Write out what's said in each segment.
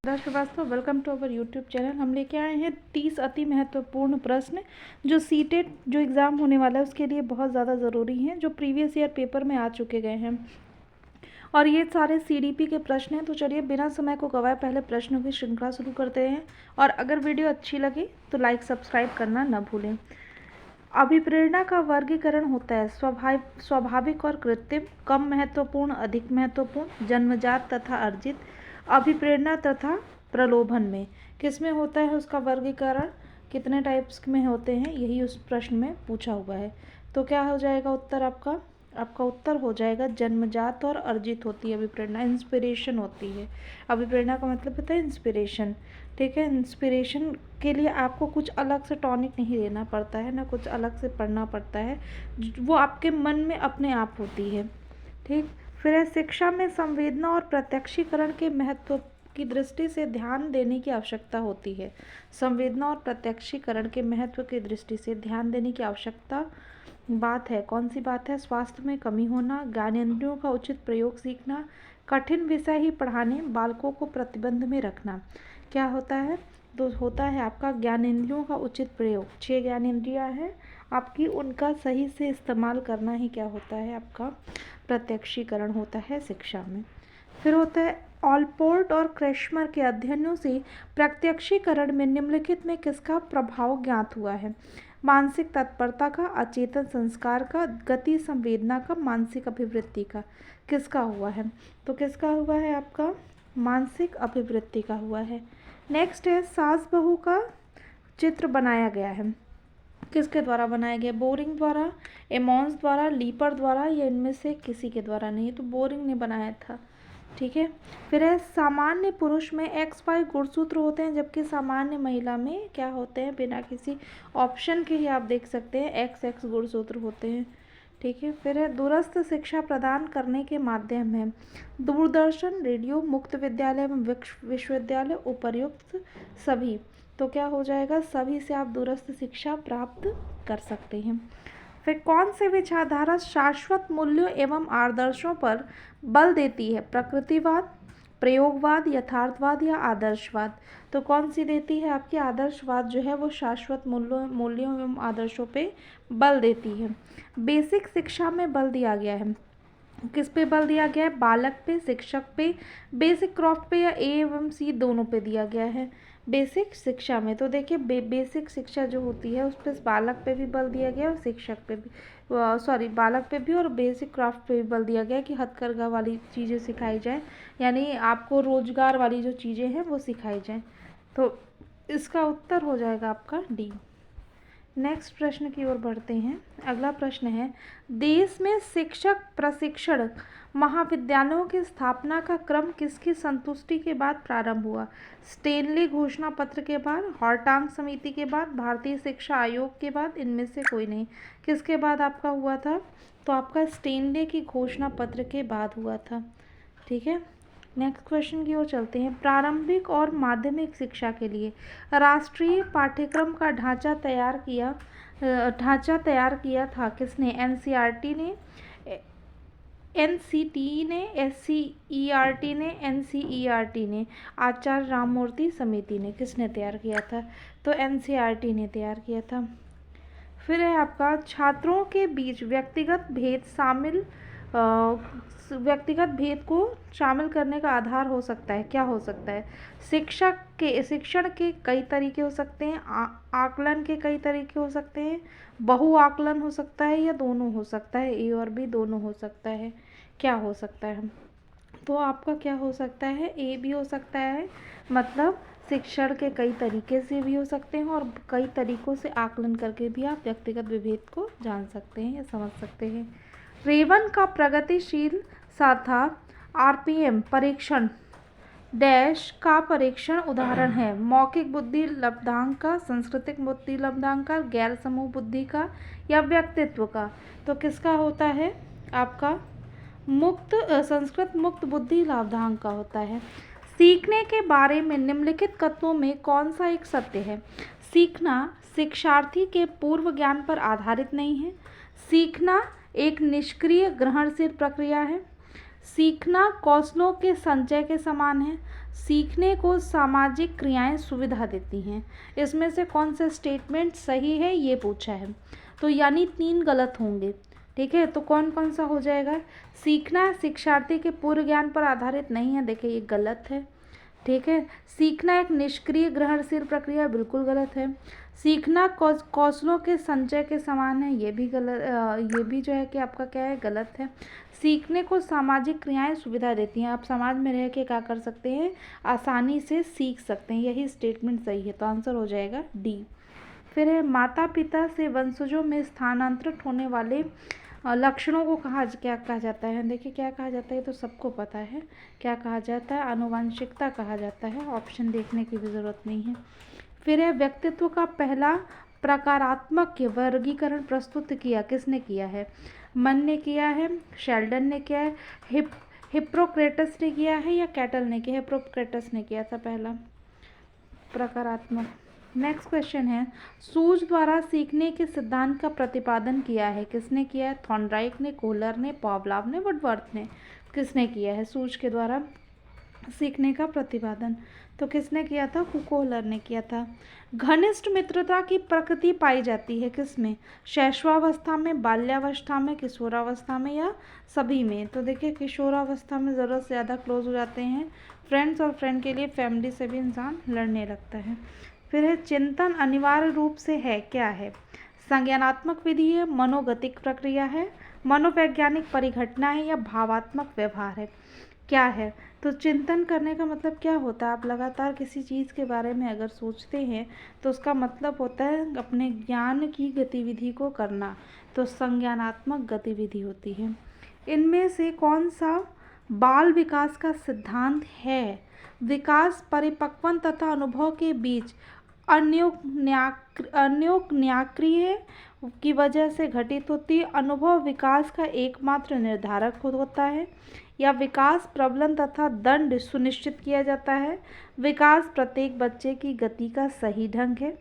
Srivastava, welcome to our YouTube channel. हम लेके आए हैं 30 अति महत्वपूर्ण प्रश्न जो सीटेट जो एग्ज़ाम होने वाला है उसके लिए बहुत ज़्यादा ज़रूरी हैं, जो प्रीवियस ईयर पेपर में आ चुके गए हैं। और ये सारे सीडीपी के प्रश्न हैं। तो चलिए बिना समय को गवाए पहले प्रश्नों की श्रृंखला शुरू करते हैं। और अगर वीडियो अच्छी लगे तो लाइक सब्सक्राइब करना न भूलें। अभिप्रेरणा का वर्गीकरण होता है स्वाभाविक और कृत्रिम, कम महत्वपूर्ण, अधिक महत्वपूर्ण, जन्मजात तथा अर्जित, अभिप्रेरणा तथा प्रलोभन में। किस में होता है उसका वर्गीकरण, कितने टाइप्स में होते हैं, यही उस प्रश्न में पूछा हुआ है। तो क्या हो जाएगा उत्तर आपका उत्तर हो जाएगा जन्मजात और अर्जित होती है अभिप्रेरणा, इंस्पिरेशन होती है। अभिप्रेरणा का मतलब होता है इंस्पिरेशन। ठीक है, इंस्पिरेशन के लिए आपको कुछ अलग से टॉनिक नहीं लेना पड़ता है, ना कुछ अलग से पढ़ना पड़ता है, वो आपके मन में अपने आप होती है। ठीक, फिर है शिक्षा में संवेदना और प्रत्यक्षीकरण के महत्व की दृष्टि से ध्यान देने की आवश्यकता होती है। संवेदना और प्रत्यक्षीकरण के महत्व की दृष्टि से ध्यान देने की आवश्यकता बात है। कौन सी बात है? स्वास्थ्य में कमी होना, ज्ञानेंद्रियों का उचित प्रयोग सीखना, कठिन विषय ही पढ़ाने, बालकों को प्रतिबंध में रखना। क्या होता है? तो होता है आपका ज्ञानेंद्रियों का उचित प्रयोग। 6 ज्ञानेंद्रियाँ हैं आपकी, उनका सही से इस्तेमाल करना ही क्या होता है आपका प्रत्यक्षीकरण होता है शिक्षा में। फिर होता है ऑलपोर्ट और क्रेशमर के अध्ययनों से प्रत्यक्षीकरण में निम्नलिखित में किसका प्रभाव ज्ञात हुआ है? मानसिक तत्परता का, अचेतन संस्कार का, गति संवेदना का, मानसिक अभिवृत्ति का। किसका हुआ है? तो किसका हुआ है आपका मानसिक अभिवृत्ति का हुआ है। नेक्स्ट है सास बहू का चित्र बनाया गया है। किसके द्वारा बनाया गया? बोरिंग द्वारा, एमॉन्स द्वारा, लीपर द्वारा, या इनमें से किसी के द्वारा नहीं? तो बोरिंग ने बनाया था। ठीक है, फिर है सामान्य पुरुष में XY गुणसूत्र होते हैं, जबकि सामान्य महिला में क्या होते हैं? बिना किसी ऑप्शन के ही आप देख सकते हैं XX गुणसूत्र होते हैं। ठीक है, फिर है दूरस्थ शिक्षा प्रदान करने के माध्यम है दूरदर्शन, रेडियो, मुक्त विद्यालय एवं विश्वविद्यालय, उपर्युक्त सभी। तो क्या हो जाएगा? सभी से आप दूरस्थ शिक्षा प्राप्त कर सकते हैं। फिर कौन से विचारधारा शाश्वत मूल्यों एवं आदर्शों पर बल देती है? प्रकृतिवाद, प्रयोगवाद, यथार्थवाद या आदर्शवाद। तो कौन सी देती है? आपकी आदर्शवाद जो है वो शाश्वत मूल्यों एवं आदर्शों पे बल देती है। बेसिक शिक्षा में बल दिया गया है। किस पे बल दिया गया है? बालक पे, शिक्षक पे, बेसिक क्रॉफ्ट पे, या A एवं C दोनों पे दिया गया है बेसिक शिक्षा में। तो देखिए बेसिक शिक्षा जो होती है उस पर बालक पे भी बल दिया गया और शिक्षक पे भी बालक पे भी और बेसिक क्राफ्ट पे भी बल दिया गया कि हथकरघा वाली चीज़ें सिखाई जाए, यानी आपको रोजगार वाली जो चीज़ें हैं वो सिखाई जाए। तो इसका उत्तर हो जाएगा आपका D। नेक्स्ट प्रश्न की ओर बढ़ते हैं। अगला प्रश्न है देश में शिक्षक प्रशिक्षण महाविद्यालयों की स्थापना का क्रम किसकी संतुष्टि के बाद प्रारंभ हुआ? स्टेनली घोषणा पत्र के बाद, हॉर्टांग समिति के बाद, भारतीय शिक्षा आयोग के बाद, इनमें से कोई नहीं। किसके बाद आपका हुआ था? तो आपका स्टेनली की घोषणा पत्र के बाद हुआ था। ठीक है, नेक्स्ट क्वेश्चन की ओर चलते हैं। प्रारंभिक और माध्यमिक शिक्षा के लिए राष्ट्रीय पाठ्यक्रम का ढांचा तैयार किया था किसने? NCERT ने, NCTE ने, SCERT ने, NCERT ने, आचार्य राममूर्ति समिति ने। किसने तैयार किया था? तो NCERT ने तैयार किया था। फिर है आपका छात्रों के बीच व्यक्तिगत भेद को शामिल करने का आधार हो सकता है। क्या हो सकता है? शिक्षण के कई तरीके हो सकते हैं, आकलन के कई तरीके हो सकते हैं, बहु आकलन हो सकता है, या दोनों हो सकता है, A और B दोनों हो सकता है। क्या हो सकता है? तो आपका क्या हो सकता है? A भी हो सकता है, मतलब शिक्षण के कई तरीके से भी हो सकते हैं और कई तरीकों से आकलन करके भी आप व्यक्तिगत विभेद को जान सकते हैं या समझ सकते हैं। रेवन का प्रगतिशील साधा RPM परीक्षण डैश का परीक्षण उदाहरण है? मौखिक बुद्धि लब्धांक का, सांस्कृतिक बुद्धि लब्धांक का, गैर समूह बुद्धि का, या व्यक्तित्व का। तो किसका होता है? आपका संस्कृत मुक्त बुद्धि लाभांक का होता है। सीखने के बारे में निम्नलिखित कथनों में कौन सा एक सत्य है? सीखना शिक्षार्थी के पूर्व ज्ञान पर आधारित नहीं है। सीखना एक निष्क्रिय ग्रहणशील प्रक्रिया है। सीखना कौशलों के संचय के समान है। सीखने को सामाजिक क्रियाएं सुविधा देती हैं। इसमें से कौन सा स्टेटमेंट सही है ये पूछा है, तो यानी 3 गलत होंगे। ठीक है, तो कौन कौन सा हो जाएगा? सीखना शिक्षार्थी के पूर्व ज्ञान पर आधारित नहीं है, देखिए ये गलत है। ठीक है, सीखना एक निष्क्रिय ग्रहणशील प्रक्रिया, बिल्कुल गलत है। सीखना कौशलों के संचय के समान है, ये भी गलत, ये भी जो है कि आपका क्या है, गलत है। सीखने को सामाजिक क्रियाएं सुविधा देती हैं, आप समाज में रह के क्या कर सकते हैं, आसानी से सीख सकते हैं, यही स्टेटमेंट सही है, तो आंसर हो जाएगा डी। फिर है माता पिता से वंशजों में स्थानांतरित होने वाले लक्षणों को क्या कहा जाता है? देखिए क्या कहा जाता है, तो सबको पता है क्या कहा जाता है, आनुवंशिकता कहा जाता है, ऑप्शन देखने की भी ज़रूरत नहीं है। फिर है व्यक्तित्व का पहला प्रकारात्मक वर्गीकरण प्रस्तुत किया किसने किया है? मन ने किया है, शेल्डन ने किया है, हिप्पोक्रेटस ने किया है या कैटल ने किया? हिप्पोक्रेटस ने किया था पहला प्रकारात्मक। नेक्स्ट क्वेश्चन है, सूझ द्वारा सीखने के सिद्धांत का प्रतिपादन किया है किसने किया है? थॉर्नडाइक ने, कोहलर ने, पावलोव ने, वुडवर्थ ने, किसने किया है सूझ के द्वारा सीखने का प्रतिपादन? तो किसने किया था? कोहलर ने किया था। घनिष्ठ मित्रता की प्रकृति पाई जाती है किसमें? शैशवावस्था में, बाल्यावस्था में, किशोरावस्था में या सभी में? तो देखिए किशोरावस्था में ज़रूरत से ज़्यादा क्लोज हो जाते हैं फ्रेंड्स, और फ्रेंड के लिए फैमिली से भी इंसान लड़ने लगता है। फिर है चिंतन अनिवार्य रूप से है क्या है? संज्ञानात्मक विधि है, मनोगतिक प्रक्रिया है, मनोवैज्ञानिक परिघटना है या भावात्मक व्यवहार है? क्या है? तो चिंतन करने का मतलब क्या होता है? आप लगातार किसी चीज़ के बारे में अगर सोचते हैं तो उसका मतलब होता है अपने ज्ञान की गतिविधि को करना, तो संज्ञानात्मक गतिविधि होती है। इनमें से कौन सा बाल विकास का सिद्धांत है? विकास परिपक्वन तथा अनुभव के बीच अन्योन्याक्रिय की वजह से घटित होती है, अनुभव विकास का एकमात्र निर्धारक होता है, या विकास प्रबलन तथा दंड सुनिश्चित किया जाता है, विकास प्रत्येक बच्चे की गति का सही ढंग है,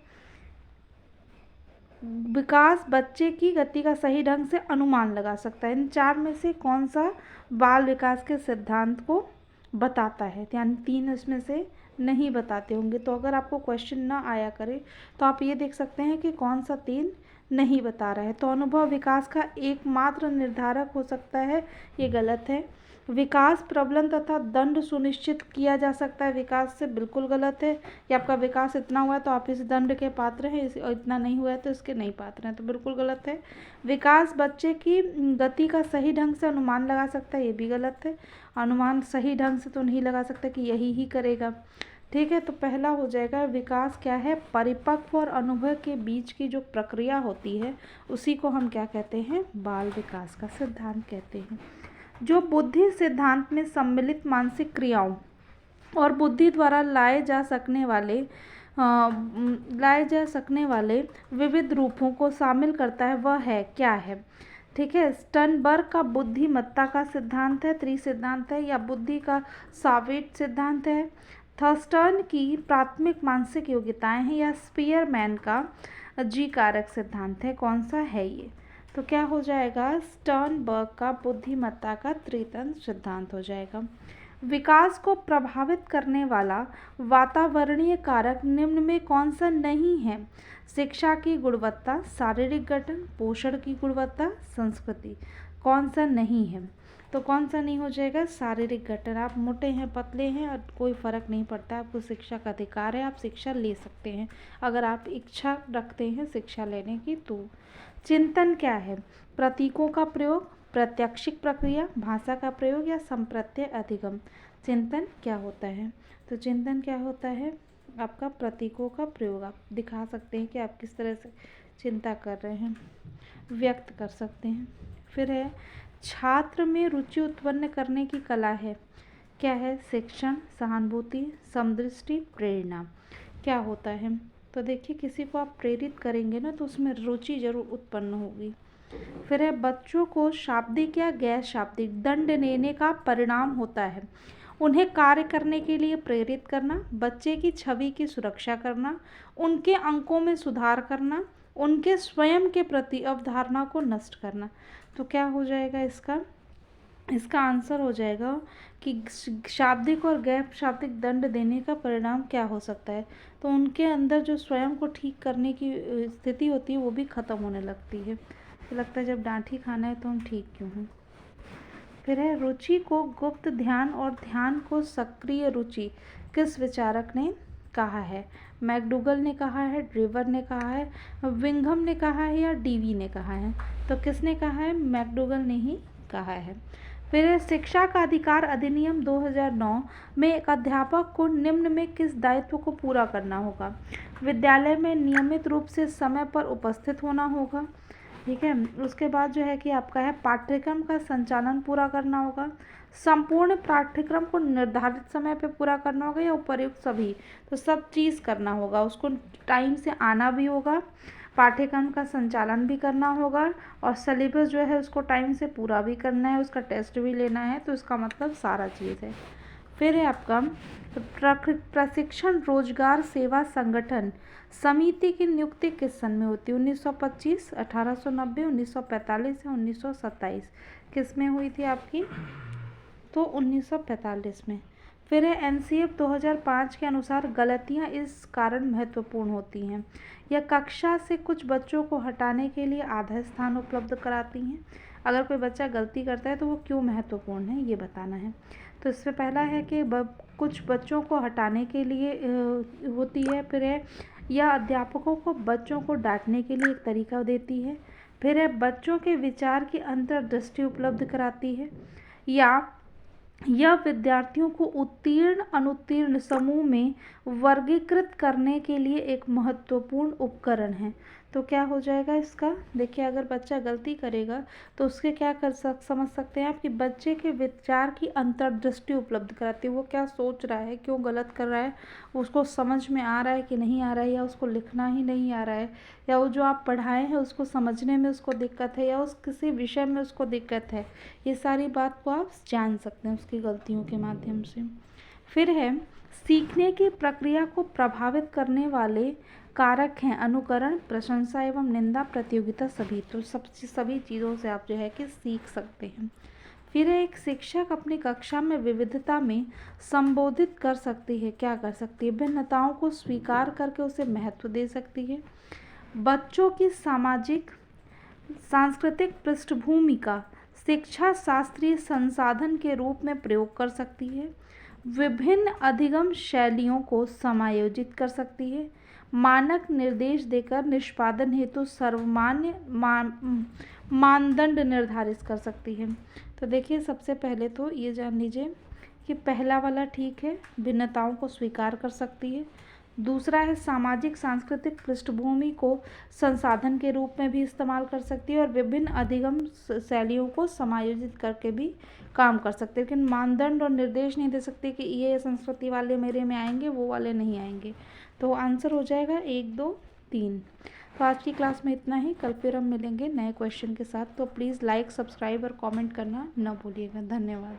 विकास बच्चे की गति का सही ढंग से अनुमान लगा सकता है। इन 4 में से कौन सा बाल विकास के सिद्धांत को बताता है? यानी 3 इसमें से नहीं बताते होंगे, तो अगर आपको क्वेश्चन ना आया करे तो आप ये देख सकते हैं कि कौन सा 3 नहीं बता रहा है। तो अनुभव विकास का एकमात्र निर्धारक हो सकता है, ये गलत है। विकास प्रबलन तथा दंड सुनिश्चित किया जा सकता है विकास से, बिल्कुल गलत है। कि आपका विकास इतना हुआ है तो आप इस दंड के पात्र हैं, और इतना नहीं हुआ है तो इसके नहीं पात्र हैं, तो बिल्कुल गलत है। विकास बच्चे की गति का सही ढंग से अनुमान लगा सकता है, ये भी गलत है। अनुमान सही ढंग से तो नहीं लगा सकता कि यही ही करेगा। ठीक है, तो पहला हो जाएगा विकास क्या है? परिपक्व और अनुभव के बीच की जो प्रक्रिया होती है उसी को हम क्या कहते हैं? बाल विकास का सिद्धांत कहते हैं। जो बुद्धि सिद्धांत में सम्मिलित मानसिक क्रियाओं और बुद्धि द्वारा लाए जा सकने वाले विविध रूपों को शामिल करता है वह है क्या है? ठीक है, स्टर्नबर्ग का बुद्धिमत्ता का सिद्धांत है, सिद्धांत है, या बुद्धि का सावेट सिद्धांत है, थर्स्टन की प्राथमिक मानसिक योग्यताएं हैं, या स्पीयरमैन का जी कारक सिद्धांत है? कौन सा है ये? तो क्या हो जाएगा? स्टर्नबर्ग का बुद्धिमत्ता का त्रितंत्र सिद्धांत हो जाएगा। विकास को प्रभावित करने वाला वातावरणीय कारक निम्न में कौन सा नहीं है? शिक्षा की गुणवत्ता, शारीरिक गठन, पोषण की गुणवत्ता, संस्कृति। कौन सा नहीं है? तो कौन सा नहीं हो जाएगा? शारीरिक गठन। आप मोटे हैं, पतले हैं, और कोई फ़र्क नहीं पड़ता, आपको शिक्षा का अधिकार है, आप शिक्षा ले सकते हैं अगर आप इच्छा रखते हैं शिक्षा लेने की। तो चिंतन क्या है? प्रतीकों का प्रयोग, प्रत्यक्षिक प्रक्रिया, भाषा का प्रयोग, या संप्रत्यय अधिगम। चिंतन क्या होता है? तो चिंतन क्या होता है? आपका प्रतीकों का प्रयोग। आप दिखा सकते हैं कि आप किस तरह से चिंता कर रहे हैं, व्यक्त कर सकते हैं। फिर है छात्र में रुचि उत्पन्न करने की कला है क्या है? शिक्षण, सहानुभूति, समदृष्टि, प्रेरणा। क्या होता है? तो देखिए किसी को आप प्रेरित करेंगे ना तो उसमें रुचि जरूर उत्पन्न होगी। फिर है बच्चों को शाब्दिक या गैर शाब्दिक दंड देने का परिणाम होता है उन्हें कार्य करने के लिए प्रेरित करना, बच्चे की छवि की सुरक्षा करना, उनके अंकों में सुधार करना, उनके स्वयं के प्रति अवधारणा को नष्ट करना। तो क्या हो जाएगा इसका? इसका आंसर हो जाएगा कि शाब्दिक और गैर शाब्दिक दंड देने का परिणाम क्या हो सकता है। तो उनके अंदर जो स्वयं को ठीक करने की स्थिति होती है वो भी ख़त्म होने लगती है। तो लगता है जब डांट ही खाना है तो हम ठीक क्यों हैं। फिर है रुचि को गुप्त ध्यान और ध्यान को सक्रिय रुचि किस विचारक ने कहा है। मैकडूगल ने कहा है, ड्रीवर ने कहा है, विंघम ने कहा है या डीवी ने कहा है। तो किसने कहा है, मैकडूगल ने ही कहा है। फिर शिक्षा का अधिकार अधिनियम 2009 में एक अध्यापक को निम्न में किस दायित्व को पूरा करना होगा। विद्यालय में नियमित रूप से समय पर उपस्थित होना होगा, ठीक है। उसके बाद जो है कि आपका है पाठ्यक्रम का संचालन पूरा करना होगा, संपूर्ण पाठ्यक्रम को निर्धारित समय पे पूरा करना होगा या उपर्युक्त सभी। तो सब चीज़ करना होगा, उसको टाइम से आना भी होगा, पाठ्यक्रम का संचालन भी करना होगा और सिलेबस जो है उसको टाइम से पूरा भी करना है, उसका टेस्ट भी लेना है। तो इसका मतलब सारा चीज़ है। फिर है आपका प्रशिक्षण रोजगार सेवा संगठन समिति की नियुक्ति किस सन में होती है। 1925, 1890, 1945 या 1927। किस में हुई थी आपकी, तो 1945 में। फिर है एनसीएफ 2005 के अनुसार गलतियां इस कारण महत्वपूर्ण होती हैं। यह कक्षा से कुछ बच्चों को हटाने के लिए आधा स्थान उपलब्ध कराती हैं। अगर कोई बच्चा गलती करता है तो वो क्यों महत्वपूर्ण है ये बताना है। तो इसमें पहला है कि कुछ बच्चों को हटाने के लिए होती है। फिर है यह अध्यापकों को बच्चों को डांटने के लिए एक तरीका देती है। फिर है बच्चों के विचार की अंतर्दृष्टि उपलब्ध कराती है। या यह विद्यार्थियों को उत्तीर्ण अनुत्तीर्ण समूह में वर्गीकृत करने के लिए एक महत्वपूर्ण उपकरण है। तो क्या हो जाएगा इसका, देखिए अगर बच्चा गलती करेगा तो उसके क्या समझ सकते हैं आप कि बच्चे के विचार की अंतर्दृष्टि उपलब्ध कराती है। वो क्या सोच रहा है, क्यों गलत कर रहा है, उसको समझ में आ रहा है कि नहीं आ रहा है, या उसको लिखना ही नहीं आ रहा है, या वो जो आप पढ़ाए हैं उसको समझने में उसको दिक्कत है, या उस किसी विषय में उसको दिक्कत है। ये सारी बात को आप जान सकते हैं उसकी गलतियों के माध्यम से। फिर है सीखने की प्रक्रिया को प्रभावित करने वाले कारक हैं अनुकरण, प्रशंसा एवं निंदा, प्रतियोगिता, सभी। तो सभी चीज़ों से आप जो है कि सीख सकते हैं। फिर एक शिक्षक अपनी कक्षा में विविधता में संबोधित कर सकती है, क्या कर सकती है, भिन्नताओं को स्वीकार करके उसे महत्व दे सकती है। बच्चों की सामाजिक सांस्कृतिक पृष्ठभूमि का शिक्षा शास्त्रीय संसाधन के रूप में प्रयोग कर सकती है। विभिन्न अधिगम शैलियों को समायोजित कर सकती है। मानक निर्देश देकर निष्पादन हेतु सर्वमान्य मानदंड निर्धारित कर सकती है। तो देखिए सबसे पहले तो ये जान लीजिए कि पहला वाला ठीक है, भिन्नताओं को स्वीकार कर सकती है। दूसरा है सामाजिक सांस्कृतिक पृष्ठभूमि को संसाधन के रूप में भी इस्तेमाल कर सकती है और विभिन्न अधिगम शैलियों को समायोजित करके भी काम कर सकते हैं। लेकिन मानदंड और निर्देश नहीं दे सकते कि ये संस्कृति वाले मेरे में आएंगे, वो वाले नहीं आएंगे। तो आंसर हो जाएगा 1, 2, 3। तो आज की क्लास में इतना ही। कल फिर हम मिलेंगे नए क्वेश्चन के साथ। तो प्लीज़ लाइक, सब्सक्राइब और कमेंट करना न भूलिएगा। धन्यवाद।